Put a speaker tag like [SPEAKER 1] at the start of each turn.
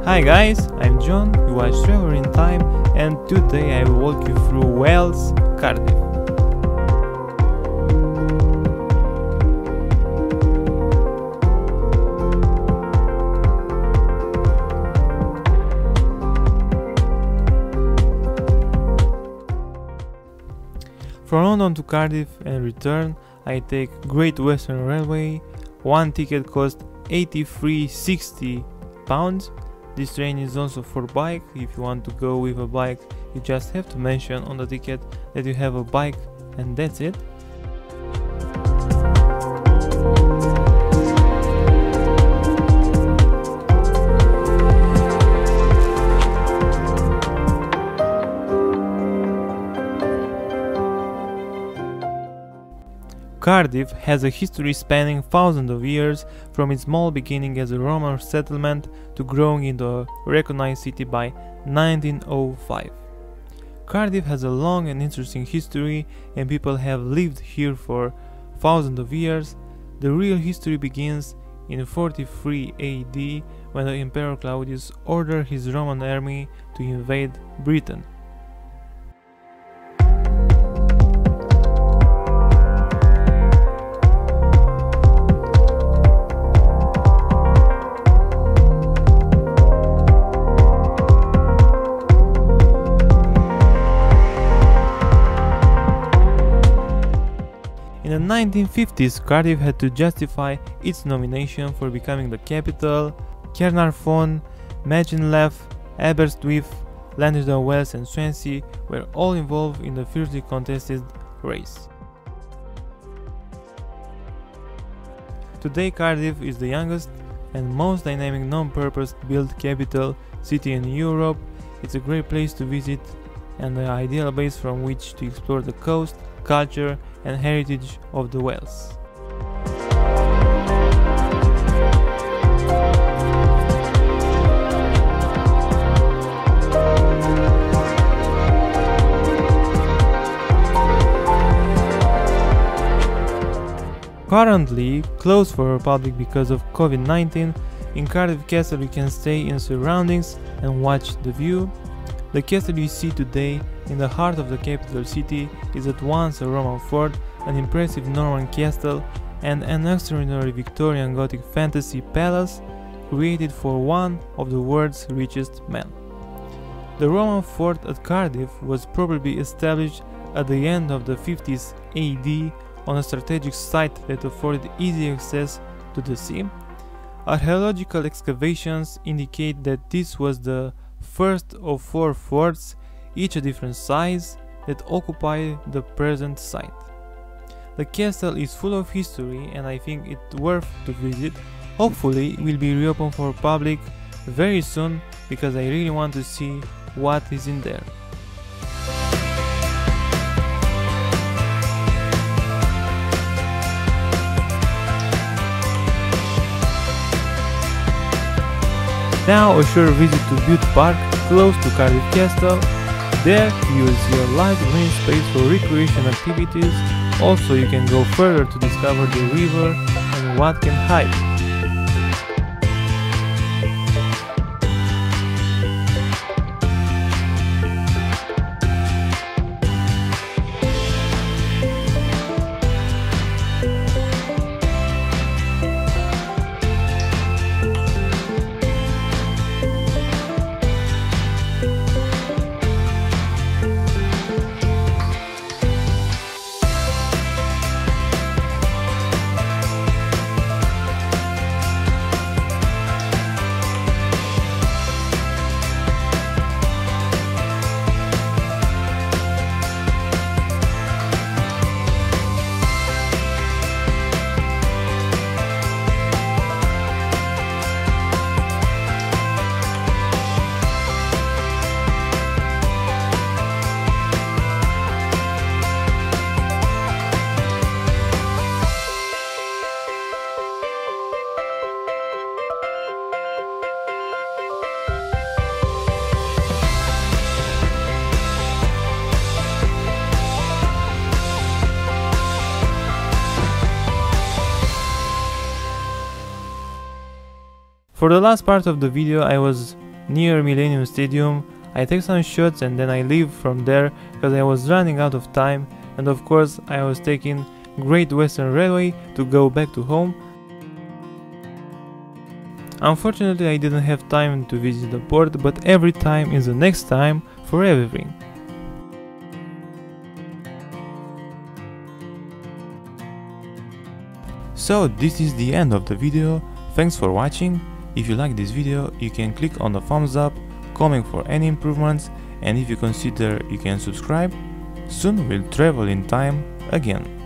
[SPEAKER 1] Hi guys, I'm John, you watch Traveler in Time, and today I will walk you through Wales, Cardiff. From London to Cardiff and return, I take Great Western Railway. One ticket cost £83.60. This train is also for bike. If you want to go with a bike, you just have to mention on the ticket that you have a bike, and that's it. Cardiff has a history spanning thousands of years, from its small beginning as a Roman settlement to growing into a recognized city by 1905. Cardiff has a long and interesting history, and people have lived here for thousands of years. The real history begins in 43 AD, when the Emperor Claudius ordered his Roman army to invade Britain. In the 1950s, Cardiff had to justify its nomination for becoming the capital. Caernarfon, Machynlleth, Aberystwyth, Lansdowne, Wells and Swansea were all involved in the fiercely contested race. Today Cardiff is the youngest and most dynamic non-purpose built capital city in Europe. It's a great place to visit and the ideal base from which to explore the coast, culture and heritage of the Wales. Currently closed for public because of COVID-19, in Cardiff Castle you can stay in surroundings and watch the view. The castle you see today in the heart of the capital city is at once a Roman fort, an impressive Norman castle and an extraordinary Victorian Gothic fantasy palace created for one of the world's richest men. The Roman fort at Cardiff was probably established at the end of the 50s AD on a strategic site that afforded easy access to the sea. Archaeological excavations indicate that this was the first of 4 forts, each a different size, that occupy the present site. The castle is full of history and I think it's worth to visit. Hopefully it will be reopened for public very soon because I really want to see what is in there. Now a short visit to Bute Park, close to Cardiff Castle. There you will see a large green space for recreation activities. Also you can go further to discover the river and what can hide. For the last part of the video I was near Millennium Stadium. I take some shots and then I leave from there because I was running out of time, and of course I was taking Great Western Railway to go back to home. Unfortunately I didn't have time to visit the port, but every time is the next time for everything. So this is the end of the video. Thanks for watching. If you like this video, you can click on the thumbs up, comment for any improvements, and if you consider, you can subscribe. Soon we'll travel in time again.